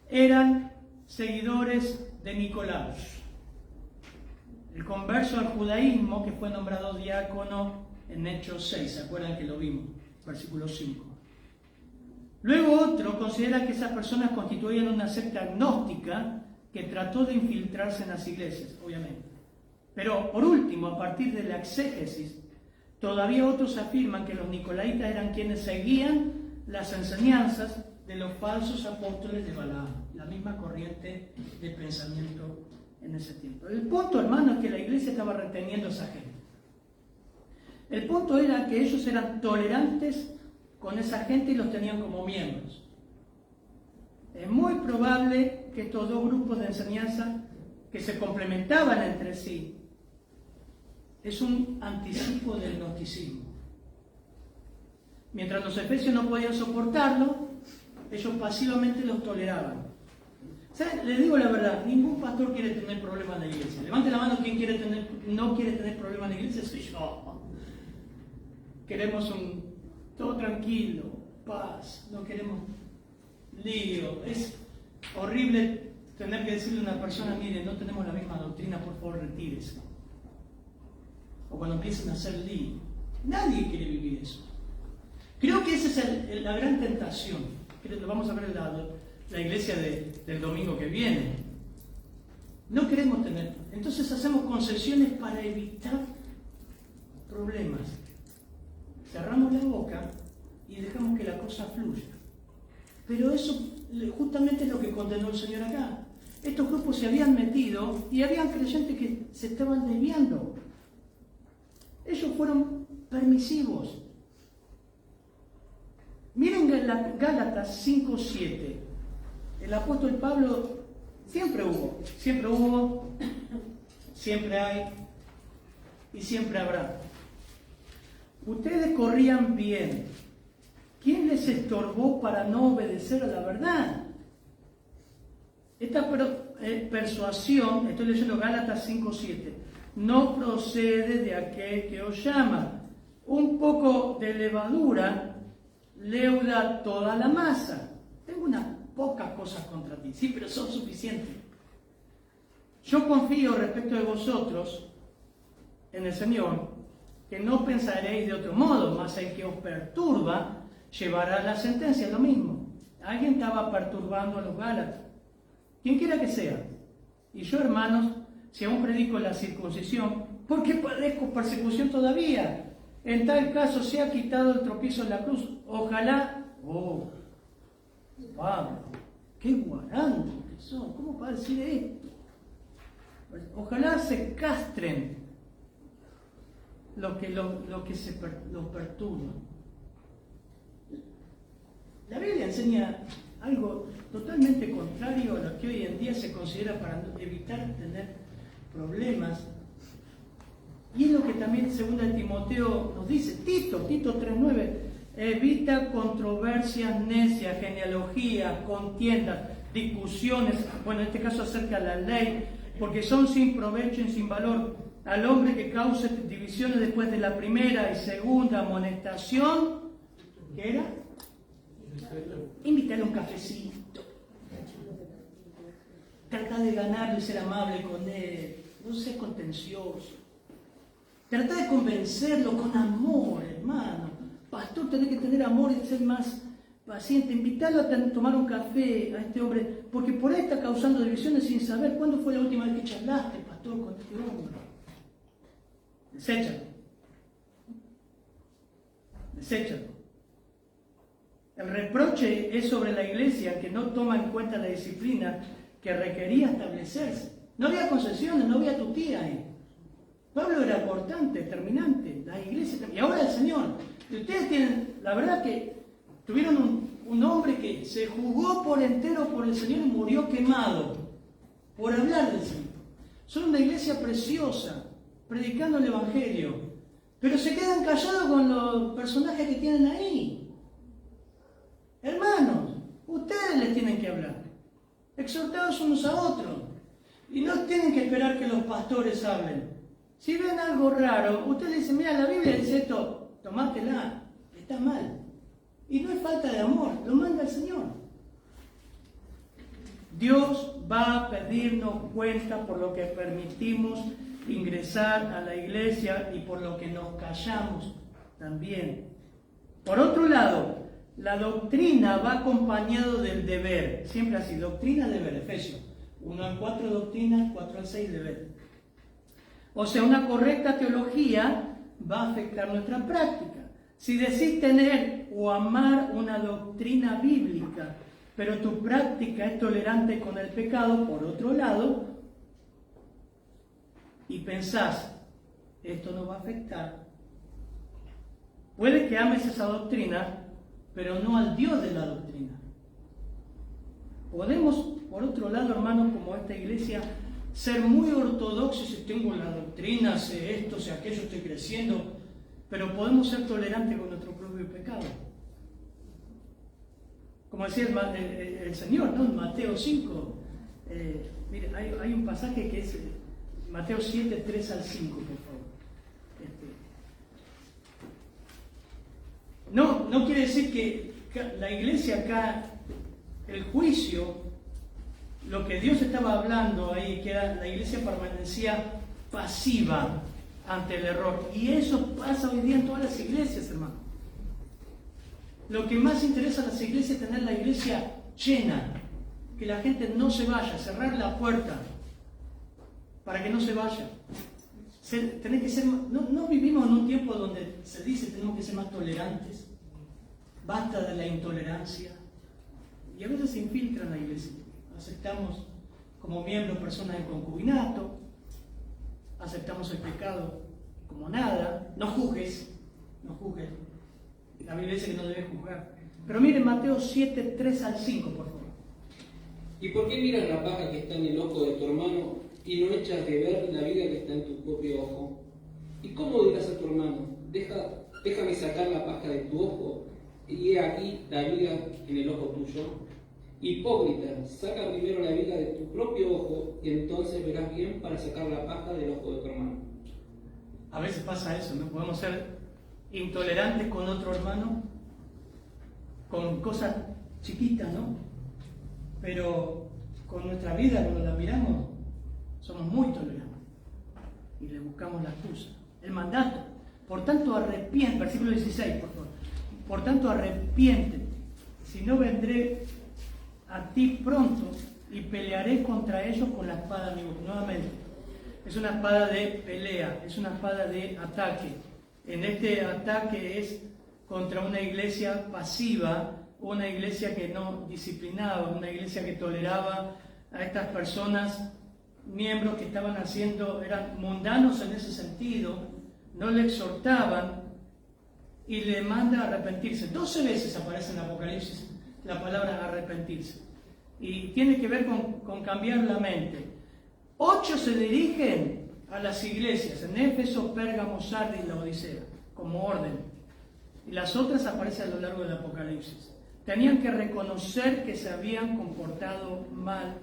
eran seguidores de Nicolaos, el converso al judaísmo que fue nombrado diácono en Hechos 6, ¿se acuerdan que lo vimos? Versículo 5. Luego otro considera que esas personas constituían una secta agnóstica que trató de infiltrarse en las iglesias, obviamente. Pero por último, a partir de la exégesis, todavía otros afirman que los nicolaitas eran quienes seguían las enseñanzas de los falsos apóstoles de Balaam, la misma corriente de pensamiento en ese tiempo. El punto, hermano, es que la iglesia estaba reteniendo a esa gente. El punto era que ellos eran tolerantes con esa gente y los tenían como miembros. Es muy probable que estos dos grupos de enseñanza que se complementaban entre sí es un anticipo del gnosticismo. Mientras los efesios no podían soportarlo, ellos pasivamente los toleraban. ¿Saben? Les digo la verdad, ningún pastor quiere tener problemas en la iglesia. Levante la mano quien no quiere tener problemas en la iglesia, soy yo. Queremos todo tranquilo, paz, no queremos lío. Es horrible tener que decirle a una persona, mire, no tenemos la misma doctrina, por favor retírese. O cuando empiecen a hacer lío. Nadie quiere vivir eso. Creo que esa es la gran tentación. Lo vamos a ver en la iglesia del domingo que viene. No queremos tener. Entonces hacemos concesiones para evitar problemas. Cerramos la boca y dejamos que la cosa fluya. Pero eso justamente es lo que condenó el Señor acá. Estos grupos se habían metido y habían creyentes que se estaban desviando. Ellos fueron permisivos. Miren Gálatas 5:7. El apóstol Pablo siempre hubo, siempre hay y siempre habrá. Ustedes corrían bien. ¿Quién les estorbó para no obedecer a la verdad? Esta persuasión, estoy leyendo Gálatas 5:7, no procede de aquel que os llama. Un poco de levadura leuda toda la masa. Tengo unas pocas cosas contra ti, sí, pero son suficientes. Yo confío respecto de vosotros en el Señor, que no pensaréis de otro modo, mas el que os perturba llevará la sentencia, lo mismo. Alguien estaba perturbando a los Gálatas, quien quiera que sea. Y yo, hermanos, si aún predico la circuncisión, ¿por qué padezco persecución todavía? En tal caso se ha quitado el tropiezo en la cruz. Ojalá, Pablo, qué guarantes que son, ¿cómo va a decir esto? Ojalá se castren los que los perturban. La Biblia enseña algo totalmente contrario a lo que hoy en día se considera para evitar tener problemas. Y es lo que también 2 Timoteo nos dice, Tito 3:9, evita controversias necias, genealogías, contiendas, discusiones, bueno, en este caso acerca de la ley, porque son sin provecho y sin valor. Al hombre que cause divisiones después de la primera y segunda amonestación, ¿qué era? Invítale un cafecito. Trata de ganarle, ser amable con él, no seas contencioso. Trata de convencerlo con amor, hermano. pastor, tenés que tener amor y ser más paciente, invitarlo a tomar un café a este hombre, porque por ahí está causando divisiones sin saber cuándo fue la última vez que charlaste, pastor, con este hombre. Deséchalo. Deséchalo. El reproche es sobre la iglesia que no toma en cuenta la disciplina que requería establecerse. No había concesiones, no había tutía ahí. Pablo era cortante, terminante, la iglesia, y ahora el Señor. Y ustedes tienen, la verdad que tuvieron un hombre que se jugó por entero por el Señor y murió quemado por hablar del Señor. Son una iglesia preciosa, predicando el Evangelio, pero se quedan callados con los personajes que tienen ahí. Hermanos, ustedes les tienen que hablar, exhortados unos a otros, y no tienen que esperar que los pastores hablen. Si ven algo raro, ustedes dicen, mira, la Biblia dice esto, tomátela, está mal. Y no es falta de amor, lo manda el Señor. Dios va a pedirnos cuenta por lo que permitimos ingresar a la iglesia y por lo que nos callamos también. Por otro lado, la doctrina va acompañado del deber. Siempre así, doctrina, deber. Efesios 1:4 doctrina, 4:6 deber. O sea, una correcta teología va a afectar nuestra práctica. Si decís tener o amar una doctrina bíblica, pero tu práctica es tolerante con el pecado, por otro lado, y pensás, esto no va a afectar, puede que ames esa doctrina, pero no al Dios de la doctrina. Podemos, por otro lado, hermanos, como esta iglesia, ser muy ortodoxos, si tengo la doctrina, sé esto, sé aquello, estoy creciendo, pero podemos ser tolerantes con nuestro propio pecado. Como decía el Señor, ¿no? En Mateo 5, mire, hay un pasaje que es Mateo 7, 3 al 5, por favor. No quiere decir que la iglesia acá, el juicio, lo que Dios estaba hablando ahí, que era la iglesia permanecía pasiva ante el error. Y eso pasa hoy día en todas las iglesias, hermano. Lo que más interesa a las iglesias es tener la iglesia llena, que la gente no se vaya, cerrar la puerta para que no se vaya. Tenés que ser, no vivimos en un tiempo donde se dice que tenemos que ser más tolerantes, basta de la intolerancia, y a veces se infiltra en la iglesia. Aceptamos como miembros personas en concubinato, aceptamos el pecado como nada, no juzgues. La Biblia dice que no debes juzgar. Pero miren Mateo 7, 3 al 5, por favor.
¿Y por qué miras la paja que está en el ojo de tu hermano y no echas de ver la viga que está en tu propio ojo? ¿Y cómo dirás a tu hermano, déjame sacar la paja de tu ojo, y he aquí la viga en el ojo tuyo? Hipócrita, saca primero la viga de tu propio ojo y entonces verás bien para sacar la paja del ojo de tu hermano.
A veces pasa eso, ¿no? Podemos ser intolerantes con otro hermano, con cosas chiquitas, ¿no? Pero con nuestra vida, cuando la miramos, somos muy tolerantes y le buscamos la excusa. El mandato, por tanto arrepiéntete, versículo 16, por favor. Por tanto arrepiéntete, si no vendré a ti pronto y pelearé contra ellos con la espada de mi boca. Nuevamente, es una espada de pelea, es una espada de ataque. En este ataque es contra una iglesia pasiva, una iglesia que no disciplinaba, una iglesia que toleraba a estas personas, miembros que estaban eran mundanos en ese sentido, no le exhortaban y le manda a arrepentirse. 12 veces aparece en Apocalipsis la palabra arrepentirse. Y tiene que ver con cambiar la mente. 8 se dirigen a las iglesias, en Éfeso, Pérgamo, Sardis y la Odisea, como orden. Y las otras aparecen a lo largo del Apocalipsis. Tenían que reconocer que se habían comportado mal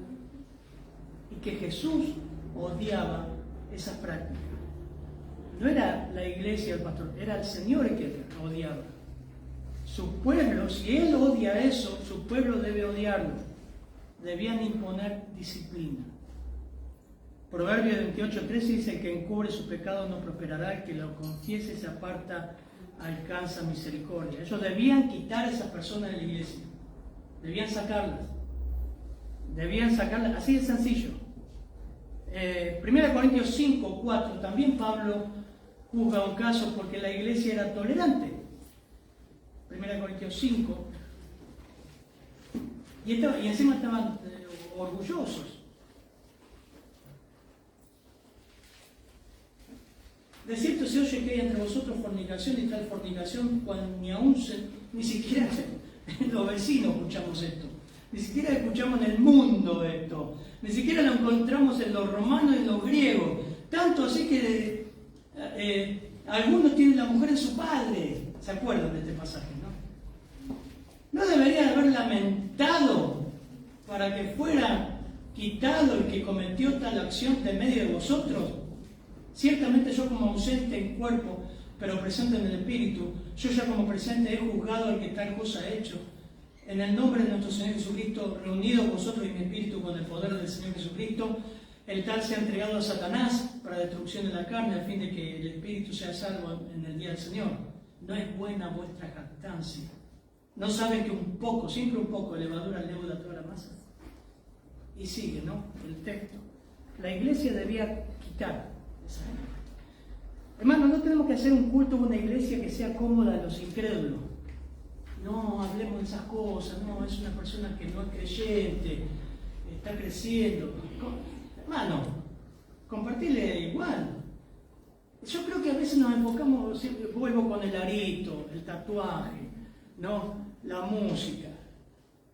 y que Jesús odiaba esas prácticas. No era la iglesia el pastor, era el Señor el que odiaba. Su pueblo, si Él odia eso, su pueblo debe odiarlo. Debían imponer disciplina. Proverbios 28:13 dice: el que encubre su pecado no prosperará, el que lo confiese se aparta alcanza misericordia. Ellos debían quitar a esas personas de la iglesia, debían sacarlas, así de sencillo. 1 Corintios 5, 4, también Pablo juzga un caso porque la iglesia era tolerante. 1 Corintios 5, y encima estaban orgullosos. De cierto se oye que hay entre vosotros fornicación y tal fornicación, cuando ni siquiera los vecinos escuchamos esto, ni siquiera escuchamos en el mundo esto, ni siquiera lo encontramos en los romanos y en los griegos, tanto así que algunos tienen la mujer en su padre. ¿Se acuerdan de este pasaje, no? ¿No deberían haber lamentado para que fuera quitado el que cometió tal acción de medio de vosotros? Ciertamente yo como ausente en cuerpo, pero presente en el espíritu, yo ya como presente he juzgado al que tal cosa ha hecho. En el nombre de nuestro Señor Jesucristo, reunidos vosotros y mi espíritu con el poder del Señor Jesucristo, el tal se ha entregado a Satanás para destrucción de la carne, a fin de que el espíritu sea salvo en el día del Señor. No es buena vuestra jactancia. ¿No saben que un poco, siempre un poco, de levadura leuda toda la masa? Y sigue, ¿no? El texto. La iglesia debía quitar esa gente. Hermano, no tenemos que hacer un culto en una iglesia que sea cómoda a los incrédulos. No hablemos de esas cosas, no, es una persona que no es creyente, está creciendo. Hermano, compartirle igual. Yo creo que a veces nos enfocamos, siempre vuelvo con el arito, el tatuaje, ¿no? La música.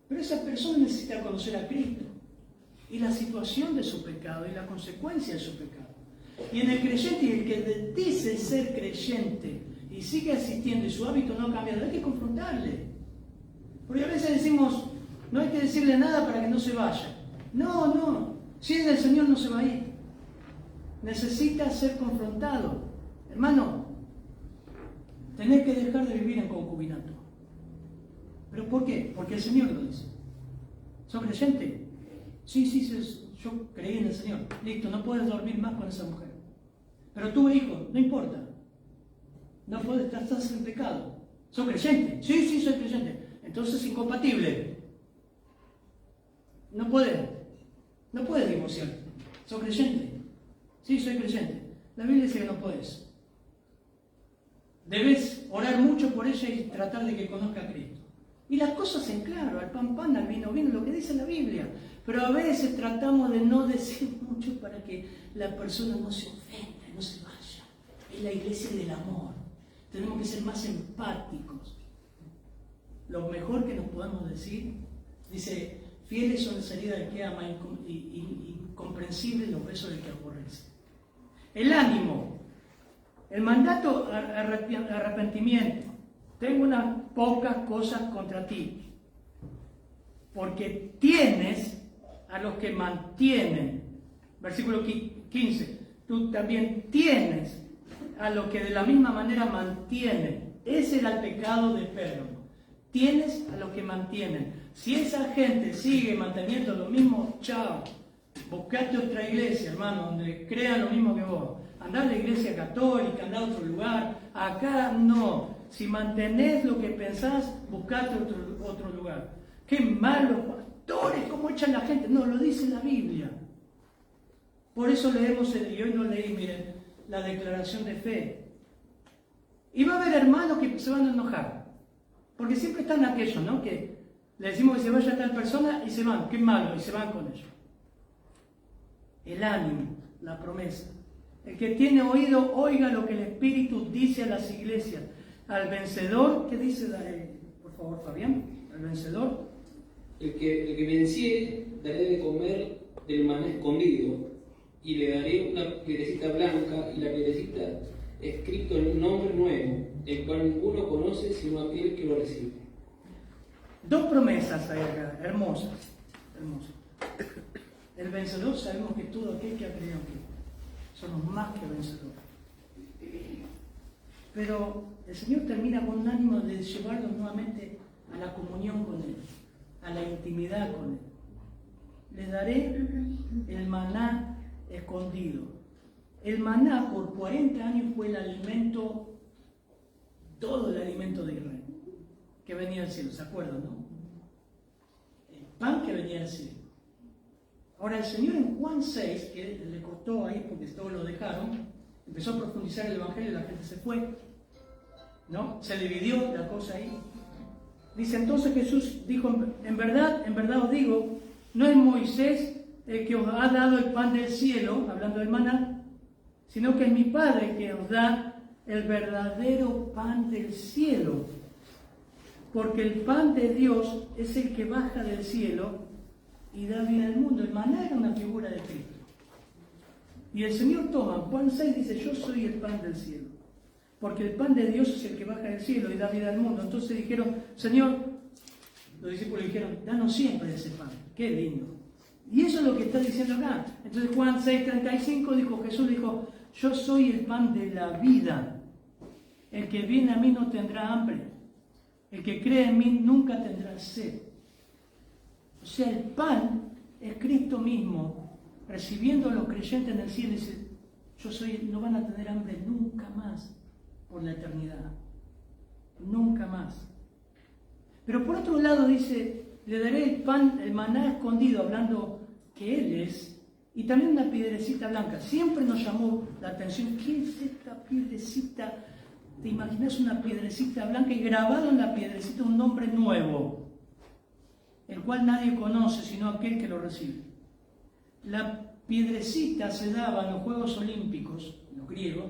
Pero esa persona necesita conocer a Cristo y la situación de su pecado y la consecuencia de su pecado. Y en el creyente y el que dice ser creyente y sigue asistiendo y su hábito no ha cambiado, hay que confrontarle. Porque a veces decimos, no hay que decirle nada para que no se vaya. No, si es del Señor no se va a ir. Necesita ser confrontado. Hermano, tenés que dejar de vivir en concubinato. ¿Pero por qué? Porque el Señor lo dice. ¿Sos creyente? Sí, yo creí en el Señor. Listo, no puedes dormir más con esa mujer. Pero tuve hijos, no importa. No puedes, estás en pecado. ¿Sos creyente? Sí, soy creyente. Entonces es incompatible. No puedes divorciarte. ¿Sos creyente? Sí, soy creyente. La Biblia dice que no puedes. Debes orar mucho por ella y tratar de que conozca a Cristo. Y las cosas en claro, al pan, al vino, lo que dice la Biblia. Pero a veces tratamos de no decir mucho para que la persona no se ofenda, no se vaya. Es la iglesia del amor. Tenemos que ser más empáticos. Lo mejor que nos podemos decir, dice, fieles son las heridas del que ama, incomprensibles los besos del que aborrece. El ánimo, el mandato arrepentimiento. Tengo unas pocas cosas contra ti, porque tienes a los que mantienen. Versículo 15. Tú también tienes a los que de la misma manera mantienen. Ese era el pecado de Pérgamo. Tienes a los que mantienen. Si esa gente sigue manteniendo lo mismo, chao. Buscate otra iglesia, hermano, donde crean lo mismo que vos. Andá a la iglesia católica, andá a otro lugar. Acá no. Si mantenés lo que pensás, buscate otro lugar. Qué malos pastores, cómo echan la gente. No, lo dice la Biblia. Por eso leemos, y hoy no leí, miren, la declaración de fe. Y va a haber hermanos que se van a enojar. Porque siempre están aquellos, ¿no? Que le decimos que se vaya a tal persona y se van. Qué malo, y se van con ellos. El ánimo, la promesa. El que tiene oído, oiga lo que el Espíritu dice a las iglesias. Al vencedor, ¿qué dice? Por favor, Fabián. Al vencedor.
El que venciere, daré de comer del maná escondido, y le daré una piedrecita blanca, y la piedrecita escrito en un nombre nuevo, el cual ninguno conoce sino aquel que lo recibe.
Dos promesas hay acá, hermosas. El vencedor, sabemos que todo aquel que ha creído en Cristo. Somos más que vencedores. Pero el Señor termina con un ánimo de llevarlos nuevamente a la comunión con Él, a la intimidad con Él. Les daré el maná escondido. El maná por 40 años fue el alimento todo el alimento de Israel, que venía del cielo, ¿se acuerdan, no? El pan que venía del cielo. Ahora el Señor en Juan 6, que le costó ahí porque todos lo dejaron, empezó a profundizar el Evangelio y la gente se fue, ¿no? Se dividió la cosa ahí. Dice entonces Jesús dijo, en verdad os digo, no es Moisés el que os ha dado el pan del cielo, hablando del maná, sino que es mi Padre que os da el verdadero pan del cielo. Porque el pan de Dios es el que baja del cielo y da vida al mundo. El maná era una figura de Cristo. Y el Señor toma, Juan 6 dice, yo soy el pan del cielo. Porque el pan de Dios es el que baja del cielo y da vida al mundo. Entonces dijeron, Señor, los discípulos dijeron, danos siempre ese pan. Qué lindo. Y eso es lo que está diciendo acá. Entonces Juan 6:35 Jesús dijo, yo soy el pan de la vida. El que viene a mí no tendrá hambre. El que cree en mí nunca tendrá sed. O sea, el pan es Cristo mismo, recibiendo a los creyentes en el cielo, y dice, no van a tener hambre nunca más por la eternidad. Nunca más. Pero por otro lado dice, le daré el pan, el maná escondido, hablando que Él es, y también una piedrecita blanca. Siempre nos llamó la atención, ¿qué es esta piedrecita? ¿Te imaginas una piedrecita blanca y grabado en la piedrecita un nombre nuevo, el cual nadie conoce sino aquel que lo recibe? La piedrecita se daba en los Juegos Olímpicos, los griegos.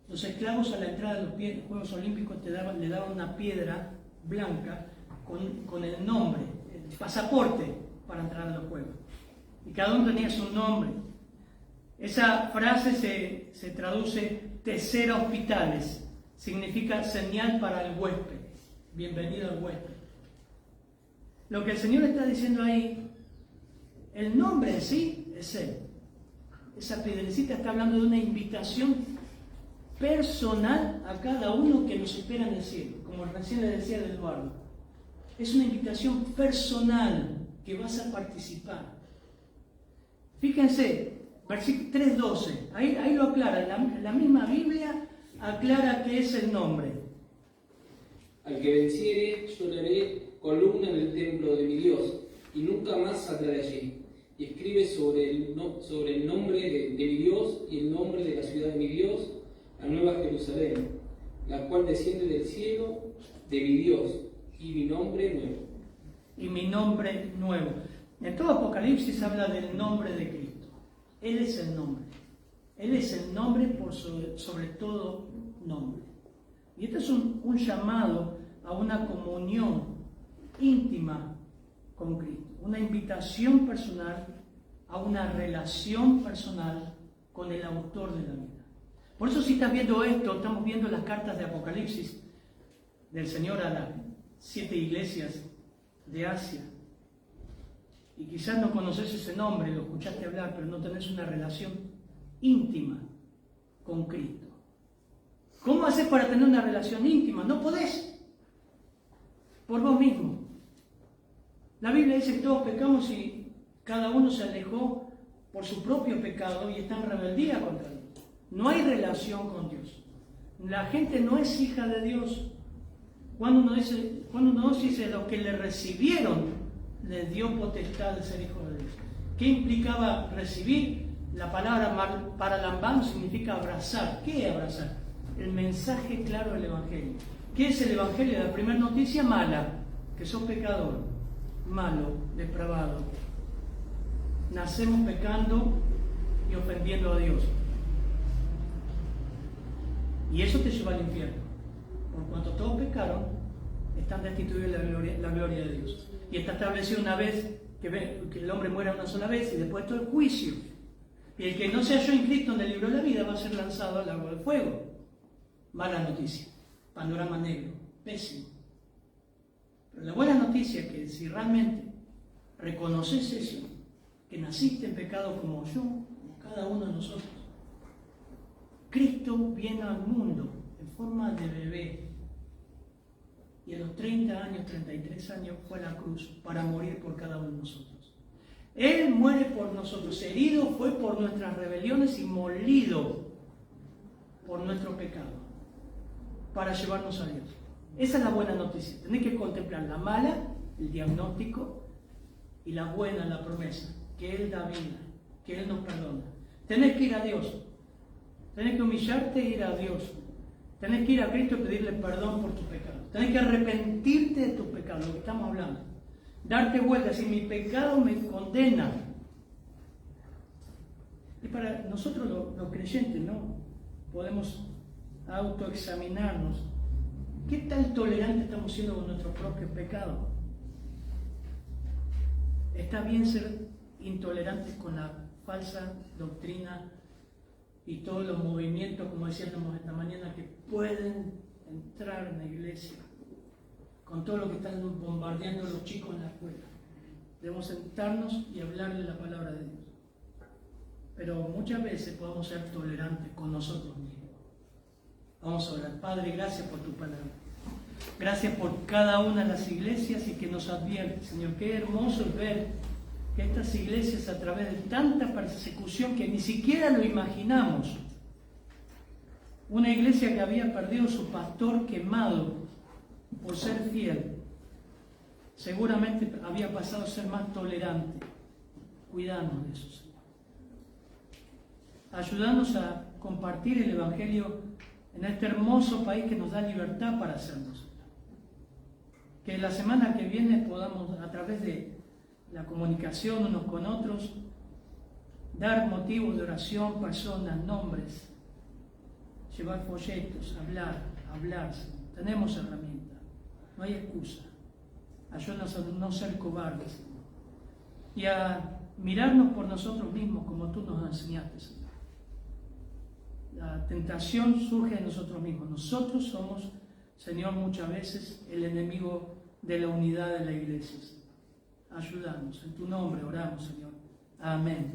Los esclavos a la entrada de los Juegos Olímpicos le daban una piedra blanca con el nombre, el pasaporte para entrar a los Juegos. Y cada uno tenía su nombre. Esa frase se traduce Tessera Hospitales. Significa señal para el huésped. Bienvenido al huésped. Lo que el Señor está diciendo ahí, el nombre en sí es Él. Esa piedrecita está hablando de una invitación personal a cada uno que nos espera en el cielo, como recién le decía a Eduardo. Es una invitación personal que vas a participar. Fíjense, versículo 3:12, ahí lo aclara, la misma Biblia aclara qué es el nombre.
Al que venciere, yo le haré columna en el templo de mi Dios, y nunca más saldrá de allí. Y escribe sobre el nombre de mi Dios y el nombre de la ciudad de mi Dios, la nueva Jerusalén, la cual desciende del cielo de mi Dios, y mi nombre nuevo.
Y mi nombre nuevo. En todo Apocalipsis habla del nombre de Cristo. Él es el nombre. Él es el nombre por sobre todo nombre. Y este es un llamado a una comunión íntima con Cristo. Una invitación personal a una relación personal con el autor de la vida. Por eso si estás viendo esto, estamos viendo las cartas de Apocalipsis del Señor a las 7 iglesias de Asia. Y quizás no conoces ese nombre, lo escuchaste hablar, pero no tenés una relación íntima con Cristo. ¿Cómo haces para tener una relación íntima? No podés. Por vos mismo. La Biblia dice que todos pecamos y cada uno se alejó por su propio pecado y está en rebeldía contra Dios. No hay relación con Dios. La gente no es hija de Dios. Cuando uno dice los que le recibieron, les dio potestad de ser hijos de Dios. ¿Qué implicaba recibir? La palabra paralambán significa abrazar. ¿Qué es abrazar? El mensaje claro del Evangelio. ¿Qué es el Evangelio? La primera noticia mala, que sos pecador, malo, depravado. Nacemos pecando y ofendiendo a Dios. Y eso te lleva al infierno. Por cuanto todos pecaron, están destituidos de la gloria de Dios. Y está establecido una vez que el hombre muera una sola vez y después todo el juicio. Y el que no se halló inscrito en el libro de la vida va a ser lanzado al lago del fuego. Mala noticia. Panorama negro. Pésimo. Pero la buena noticia es que si realmente reconoces eso, que naciste en pecado como yo, como cada uno de nosotros, Cristo viene al mundo en forma de bebé. Y a los 30 años, 33 años, fue a la cruz para morir por cada uno de nosotros. Él muere por nosotros. Herido fue por nuestras rebeliones y molido por nuestro pecado. para llevarnos a Dios. Esa es la buena noticia. Tenés que contemplar la mala, el diagnóstico, y la buena, la promesa, que Él da vida, que Él nos perdona. Tenés que ir a Dios. Tenés que humillarte e ir a Dios. Tenés que ir a Cristo y pedirle perdón por tus pecados. Tenés que arrepentirte de tus pecados, lo que estamos hablando. Darte vuelta, si mi pecado me condena. Y para nosotros los creyentes, ¿no? Podemos autoexaminarnos. ¿Qué tan tolerantes estamos siendo con nuestros propios pecados? Está bien ser intolerantes con la falsa doctrina y todos los movimientos, como decíamos esta mañana, que pueden entrar en la iglesia, con todo lo que están bombardeando los chicos en la escuela. Debemos sentarnos y hablarle la palabra de Dios. Pero muchas veces podemos ser tolerantes con nosotros mismos. Vamos a orar. Padre, gracias por tu palabra. Gracias por cada una de las iglesias y que nos advierte, Señor. Qué hermoso es ver que estas iglesias, a través de tanta persecución que ni siquiera lo imaginamos, una iglesia que había perdido su pastor quemado por ser fiel, seguramente había pasado a ser más tolerante. Cuidamos de eso, Señor. Ayúdanos a compartir el Evangelio en este hermoso país que nos da libertad para hacerlo, Señor. Que la semana que viene podamos, a través de la comunicación unos con otros, dar motivos de oración, personas, nombres, llevar folletos, hablar. Tenemos herramientas, no hay excusa. Ayúdanos a no ser cobardes, Señor, y a mirarnos por nosotros mismos como tú nos enseñaste, Señor. La tentación surge de nosotros mismos. Nosotros somos, Señor, muchas veces el enemigo de la unidad de la iglesia. Ayúdanos. En tu nombre oramos, Señor. Amén.